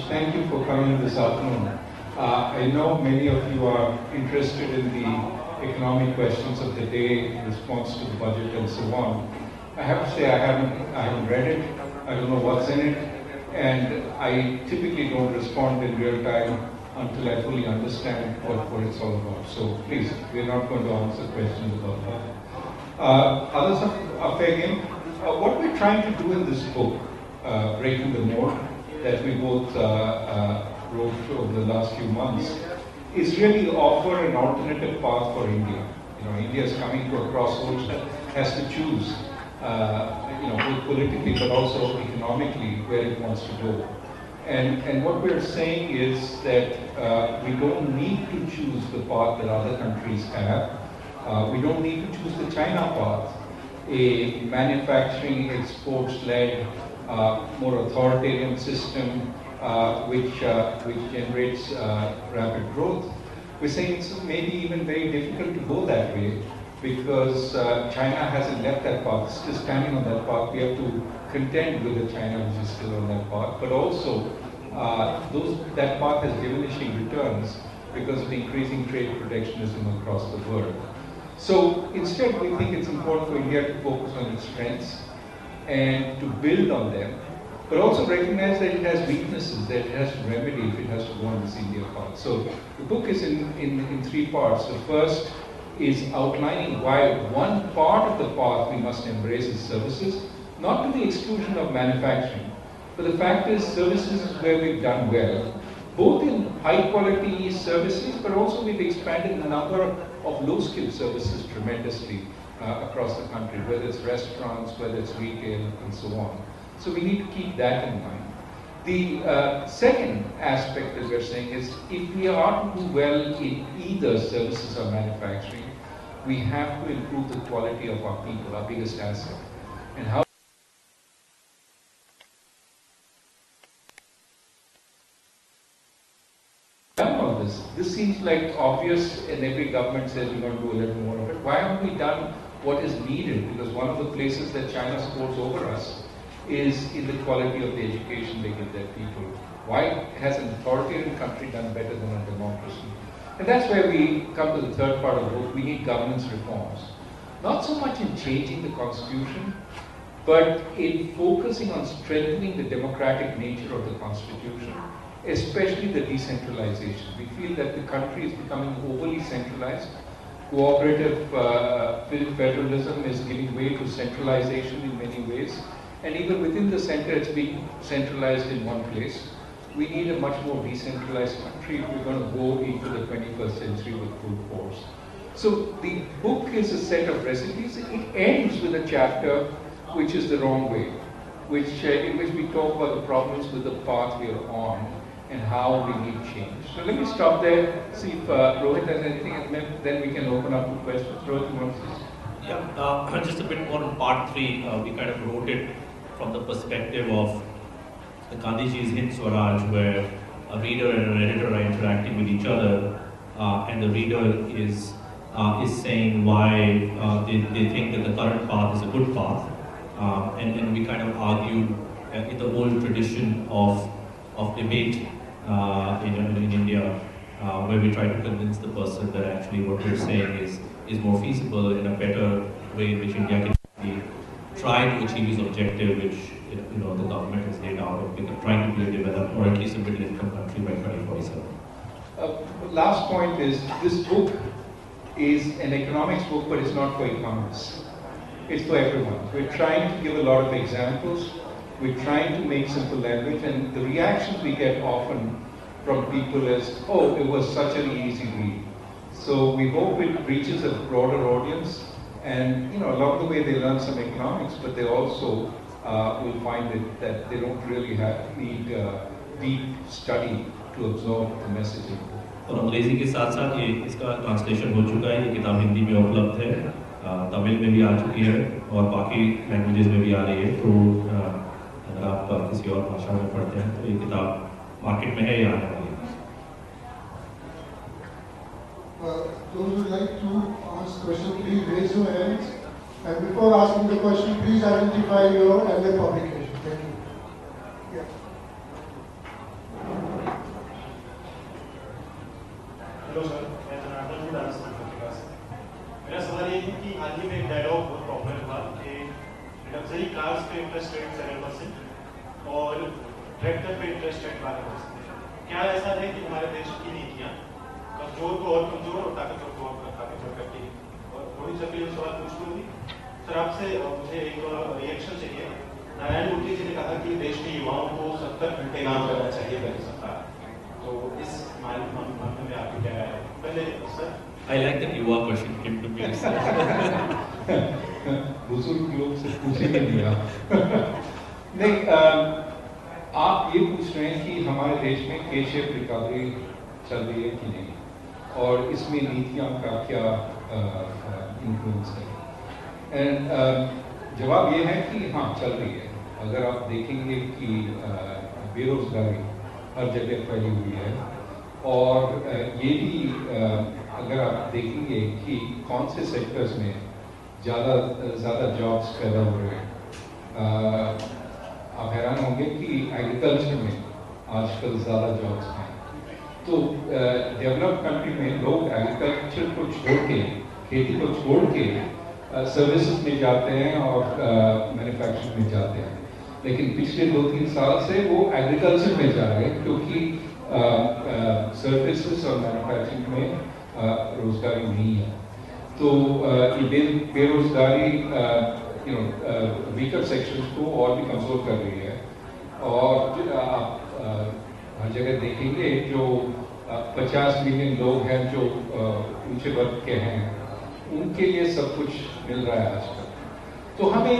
Thank you for coming this afternoon. I know many of you are interested in the economic questions of the day, response to the budget and so on. I have to say I haven't read it, I don't know what's in it, and I typically don't respond in real time until I fully understand what it's all about. So please, we're not going to answer questions about that. Others are fair game. What we're trying to do in this book, Breaking the Mold, that we both wrote over the last few months, is really offer an alternative path for India. India is coming to a crossroads that has to choose, both politically but also economically where it wants to go. And what we're saying is that we don't need to choose the path that other countries have. We don't need to choose the China path, a manufacturing, exports-led, more authoritarian system which generates rapid growth. We're saying it's maybe even very difficult to go that way because China hasn't left that path, it's still standing on that path. We have to contend with the China which is still on that path, but also that path has diminishing returns because of increasing trade protectionism across the world. So instead we think it's important for India to focus on its strengths and to build on them, but also recognize that it has weaknesses that it has to remedy if it has to go on this India path. So the book is in three parts. The first is outlining why one part of the path we must embrace is services, not to the exclusion of manufacturing, but the fact is services is where we've done well, both in high quality services, but also we've expanded the number of low skilled services tremendously across the country, whether it's restaurants, whether it's retail, and so on. So we need to keep that in mind. The second aspect that we're saying is if we are to do well in either services or manufacturing, we have to improve the quality of our people, our biggest asset. And how done all this? This seems like obvious, and every government says we're going to do a little more of it. Why haven't we done what is needed? Because one of the places that China scores over us is in the quality of the education they give their people. Why has an authoritarian country done better than a democracy? And that's where we come to the third part of the book. We need governance reforms. Not so much in changing the constitution, but in focusing on strengthening the democratic nature of the constitution, especially the decentralization. We feel that the country is becoming overly centralized. Cooperative federalism is giving way to centralization in many ways. And even within the center, it's being centralized in one place. We need a much more decentralized country if we're going to go into the 21st century with full force. So the book is a set of recipes. It ends with a chapter which is the wrong way, in which we talk about the problems with the path we are on and how we need change. So let me stop there, see if Rohit has anything, and then we can open up to questions. Rohit, you want to say? Yeah, just a bit more on part 3. We kind of wrote it from the perspective of the Gandhiji's Hind Swaraj, where a reader and an editor are interacting with each other, and the reader is saying why they think that the current path is a good path, and we kind of argued in the old tradition of debate in India, where we try to convince the person that actually what we're saying is more feasible in a better way in which India can actually try to achieve its objective, which the government has laid out of trying to be a developed or at least a middle income country by 2047. Last point is, this book is an economics book, but it's not for economists. It's for everyone. We're trying to give a lot of examples. We're trying to make simple language, and the reactions we get often from people is, oh, it was such an easy read. So we hope it reaches a broader audience, and along the way they learn some economics, but they also will find that they don't really need deep study to absorb the messaging. और अंग्रेजी के साथ साथ ये इसका translation हो चुका है, ये किताब हिंदी में उपलब्ध है, तमिल में भी आ चुकी है और बाकी लैंग्वेजेस में भी आ रही है। तो अगर आप किसी और भाषा में पढ़ते हैं तो ये किताब मार्केट में है या आने वाली है। Those who would like to ask questions, please raise your hands. And before asking the question, please identify your and the publication. Thank you. Yeah. Hello sir, मैं जनार्दन हूँ राजस्थान पत्रिका से। मेरा सवाल ये है कि हाल ही में एक डायलॉग बहुत पॉपुलर हुआ कि लग्जरी कार्स पे इंटरेस्ट रेट 7% और ट्रैक्टर पे इंटरेस्ट रेट 12%। क्या ऐसा है कि हमारे देश की नीतियाँ कमजोर को और कमजोर और ताकतवर को और ताकतवर करती है? और थोड़ी सा भी सवाल पूछ लूँगी सर आपसे, मुझे एक रिएक्शन चाहिए। नारायण मूर्ति जी ने कहा कि देश के युवाओं को 70 घंटे काम करना चाहिए पहले सरकार, तो इस मामले में आपकी क्या है? पहले सर I like that युवा question came to me. बुजुर्ग लोग से पूछेंगे नहीं आप। नहीं, आप ये पूछ रहे हैं कि हमारे देश में के शेप रिकवरी चल रही है कि नहीं, और इसमें नीतियों का क्या इन्फ्लुएंस है। एंड जवाब ये है कि हाँ, चल रही है। अगर आप देखेंगे कि बेरोजगारी हर जगह फैली हुई है, और ये भी अगर आप देखेंगे कि कौन से सेक्टर्स में ज़्यादा जॉब्स पैदा हो रहे हैं, आप हैरान होंगे कि एग्रीकल्चर में आजकल ज़्यादा जॉब्स हैं। तो डेवलप्ड कंट्री में लोग एग्रीकल्चर को छोड़ के, खेती को छोड़ के सर्विसेज में जाते हैं और मैन्युफैक्चरिंग में जाते हैं। लेकिन पिछले 2-3 साल से वो एग्रीकल्चर में जा रहे हैं, क्योंकि सर्विसेज और मैन्युफैक्चरिंग में रोजगारी नहीं है। तो ये बेरोजगारी वीकर सेक्शंस को और भी कमजोर कर रही है। और आप हर जगह देखेंगे जो 50 मिलियन लोग हैं जो ऊंचे वर्ग के हैं, उनके लिए सब कुछ मिल रहा है आजकल। तो हमें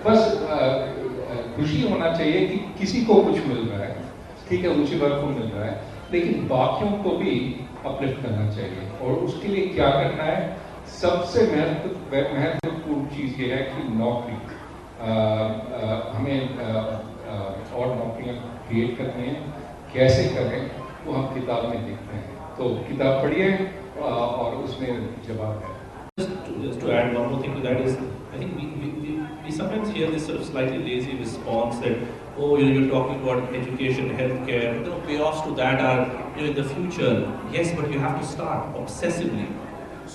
बस खुशी होना चाहिए कि किसी को कुछ मिल रहा है, ठीक है, ऊंचे वर्ग को मिल रहा है, लेकिन बाकियों को भी अपलिफ्ट करना चाहिए। और उसके लिए क्या करना है? सबसे महत्वपूर्ण चीज़ ये है कि नौकरी, हमें और नौकरियां क्रिएट करनी है। कैसे करें वो हम किताब में देखते हैं, तो किताब पढ़िए और उसमें जवाब है। Just to add one more thing to that is, I think we sometimes hear this sort of slightly lazy response that, oh, you're talking about education, healthcare, payoffs to that are in the future. Yes, but you have to start obsessively.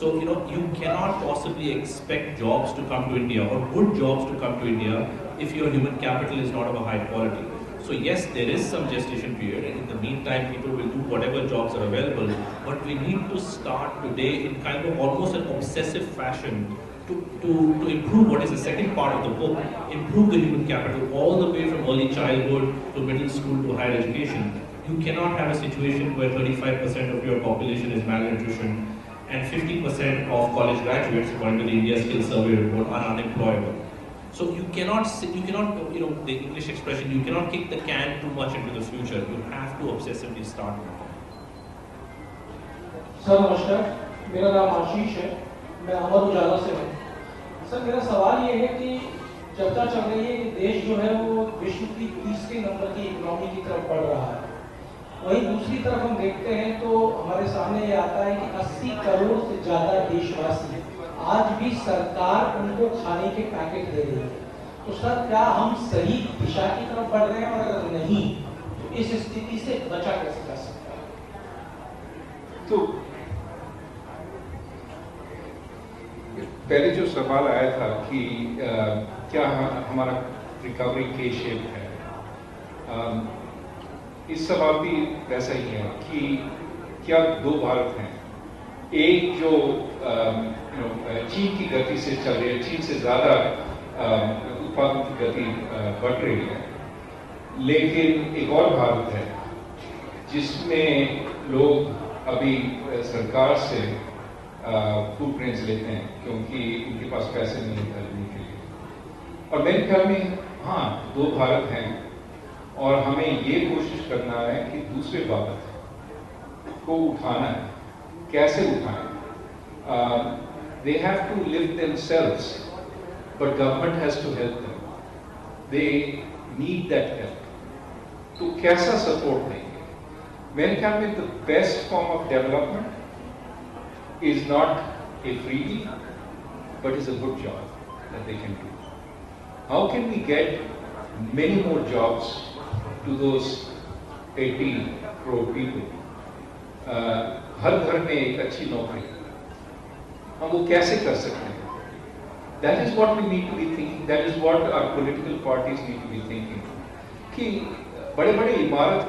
So you cannot possibly expect jobs to come to India or good jobs to come to India if your human capital is not of a high quality. So yes, there is some gestation period, and in the meantime, people will do whatever jobs are available. But we need to start today in kind of almost an obsessive fashion to improve what is the second part of the book, improve the human capital all the way from early childhood to middle school to higher education. You cannot have a situation where 35% of your population is malnutrition and 50% of college graduates, according to the India Skills Survey report, are unemployable. So you cannot, the English expression, you cannot kick the can too much into the future. You have to obsessively start now. Sir नमस्कार, मेरा नाम आशीष है, मैं अमर उजाला से हूँ। Sir मेरा सवाल ये है कि चर्चा चल रही है कि देश जो है वो विश्व की 30वें नंबर की इकोनॉमी की तरफ बढ़ रहा है। वहीं दूसरी तरफ हम देखते हैं तो हमारे सामने ये आता है कि 80 करोड़ से ज़्यादा देशवासी आज भी सरकार उनको खाने के पैकेट दे रही है। तो सर क्या हम सही दिशा की तरफ बढ़ रहे हैं, और अगर नहीं तो इस स्थिति से बचा कैसे जा सकता है? तो पहले जो सवाल आया था कि क्या हमारा रिकवरी के शेप है, इस सवाल भी वैसा ही है कि क्या दो भारत हैं। एक जो चीन की गति से चल रही है, चीन से ज़्यादा उत्पादन की गति बढ़ रही है, लेकिन एक और भारत है जिसमें लोग अभी सरकार से फूड ग्रेन्स लेते हैं क्योंकि उनके पास पैसे नहीं खरीदने के लिए। और मेरे ख्याल में हाँ, दो भारत हैं, और हमें ये कोशिश करना है कि दूसरे भारत को उठाना है। कैसे उठाएं? They have to lift themselves, but government has to help them. They need that help. तो कैसा सपोर्ट देंगे? मेरे ख्याल में the best form of development is not a freebie, but is a good job that they can do. How can we get many more jobs to those 80 crore people? हर घर में एक अच्छी नौकरी, हम वो कैसे कर सकते हैं? That is what we need to be thinking. That is what our political parties need to be thinking. कि बड़े बड़े इमारत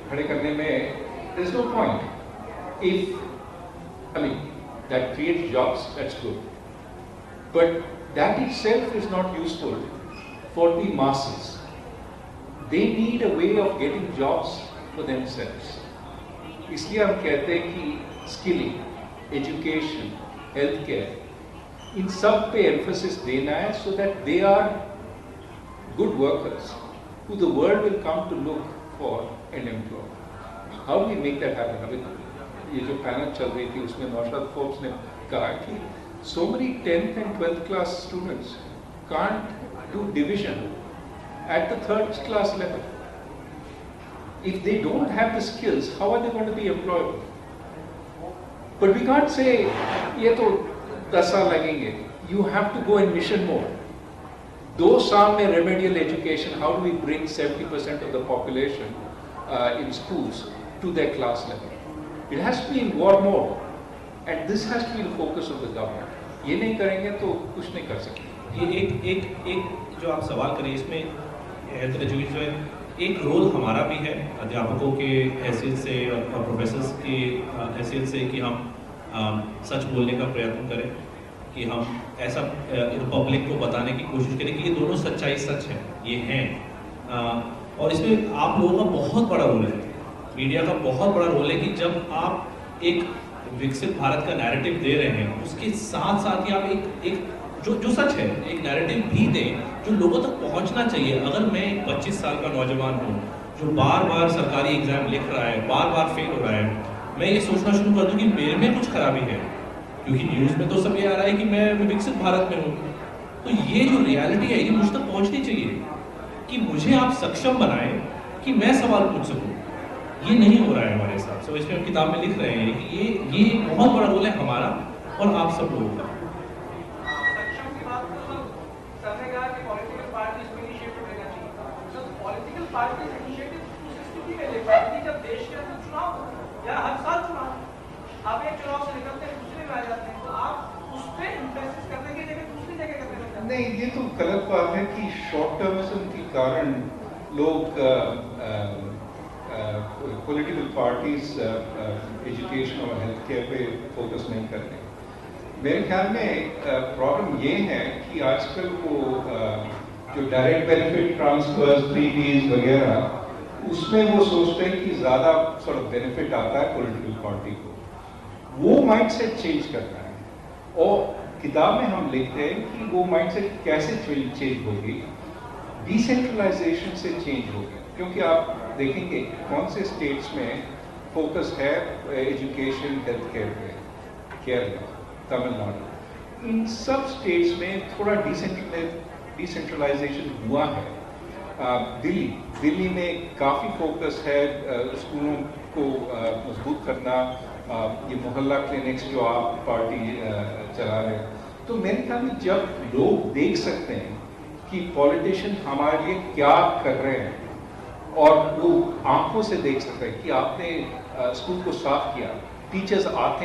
खड़े करने में there is no point. I mean, that creates jobs, that's good. But that itself is not useful for the masses. They need a way of getting jobs for themselves. इसलिए हम कहते हैं कि स्किलिंग, एजुकेशन, हेल्थ केयर, इन सब पे emphasis देना है so that they are good workers who the world will come to look for and employ. How do we make that happen? अभी ये जो पैनल चल रही थी उसमें नौशाद फोर्ब्स ने कहा कि so many 10th and 12th class students can't do division at the 3rd class level. If they don't have the skills, how are they going to be employable? But we can't say ये तो 10 साल लगेंगे. You have to go in mission mode. 2 साल में remedial education, how do we bring 70% of the population in schools to their class level? It has to be in war mode, and this has to be the focus of the government. ये नहीं करेंगे तो कुछ नहीं कर सकते. ये एक जो आप सवाल करें इसमें हेल्थ एजुकेशन जो है, एक रोल हमारा भी है अध्यापकों के हैसियत से और प्रोफेसर्स की हैसियत से कि हम सच बोलने का प्रयत्न करें, कि हम ऐसा पब्लिक को बताने की कोशिश करें कि ये दोनों सच्चाई सच है, ये हैं. और इसमें आप लोगों का बहुत बड़ा रोल है, मीडिया का बहुत बड़ा रोल है कि जब आप एक विकसित भारत का नैरेटिव दे रहे हैं उसके साथ साथ ही आप एक जो सच है एक नैरेटिव भी दें जो लोगों तक पहुंचना चाहिए. अगर मैं एक 25 साल का नौजवान हूँ जो बार बार सरकारी एग्जाम लिख रहा है, बार बार फेल हो रहा है, मैं ये सोचना शुरू कर दूं कि मेरे में कुछ खराबी है, क्योंकि न्यूज़ में तो सब ये आ रहा है कि मैं विकसित भारत में हूँ. तो ये जो रियलिटी है ये मुझ तक पहुँचनी चाहिए कि मुझे आप सक्षम बनाएं कि मैं सवाल पूछ सकूँ. ये नहीं हो रहा है हमारे साथ. सो इसमें हम किताब में लिख रहे हैं कि ये बहुत बड़ा रोल है हमारा और आप सब लोगों का. जब देश के अंदर चुनाव या हर साल चुनाव आप एक चुनाव से निकलते हैं दूसरे में आ जाते हैं, तो आप उस पर इम्फेसिस करने की जगह दूसरी जगह करने लगते हैं. नहीं, ये तो गलत बात है कि शॉर्ट टर्मिज्म के कारण लोग पॉलिटिकल पार्टीज एजुकेशन और हेल्थ केयर पे फोकस नहीं कर रहे. मेरे ख्याल में प्रॉब्लम ये है कि आजकल वो जो डायरेक्ट बेनिफिट ट्रांसफर्स, फ्रीबीज वगैरह, उसमें वो सोचते हैं कि ज़्यादा सॉर्ट ऑफ बेनिफिट आता है पॉलिटिकल पार्टी को. वो माइंडसेट चेंज करना है और किताब में हम लिखते हैं कि वो माइंडसेट कैसे चेंज होगी. डिसेंट्रलाइजेशन से चेंज होगी, क्योंकि आप देखेंगे कौन से स्टेट्स में फोकस है एजुकेशन हेल्थ केयर पे, केरला, तमिलनाडु, इन सब स्टेट्स में थोड़ा डिसेंट्रलाइजेशन हुआ है. दिल्ली में काफ़ी फोकस है स्कूलों को मजबूत करना, ये मोहल्ला क्लिनिक्स जो आप पार्टी चला रहे हैं. तो मेरे ख्याल में जब लोग देख सकते हैं कि पॉलिटिशियन हमारे लिए क्या कर रहे हैं और वो आंखों से देख सकते हैं कि आपने स्कूल को साफ किया, टीचर्स आते